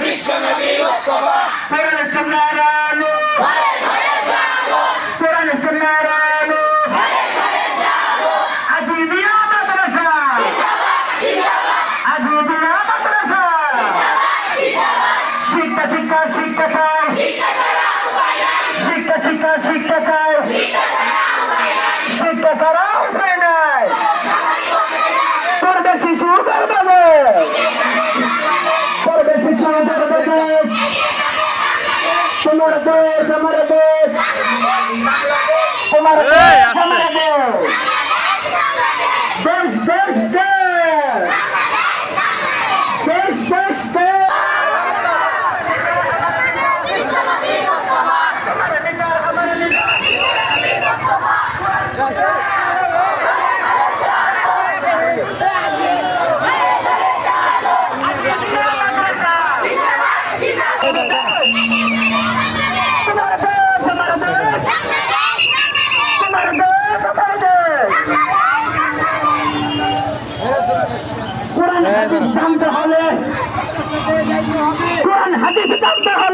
বিশ্বনবী মুস্তাফা কোরআন সুন্নাহর আলো ঘরে ঘরে জাগো কোরআন সুন্নাহর আলো ঘরে ঘরে জাগো আজিজিয়া মাদ্রাসা জিন্দাবাদ আজিজিয়া মাদ্রাসা জিন্দাবাদ শিক্ষা শিক্ষা শিক্ষা চাই শিক্ষা ছাড়া উপায় নাই শিক্ষা শিক্ষা শিক্ষা চাই শিক্ষা ছাড়া উপায় নাই শিক্ষা ছাড়া উপায় নাই পড়বে শিশু গর্বে পড়বে শিশু গর্বে তোমার দেশ আমার দেশ তোমার দেশ আমার দেশ দেশ দেশ দেশ দেশ দেশ দেশ বিশ্বনবী মুস্তাফা কোরআন হাদিস জানতে হবে কোরআন হাদিস জানতে হবে।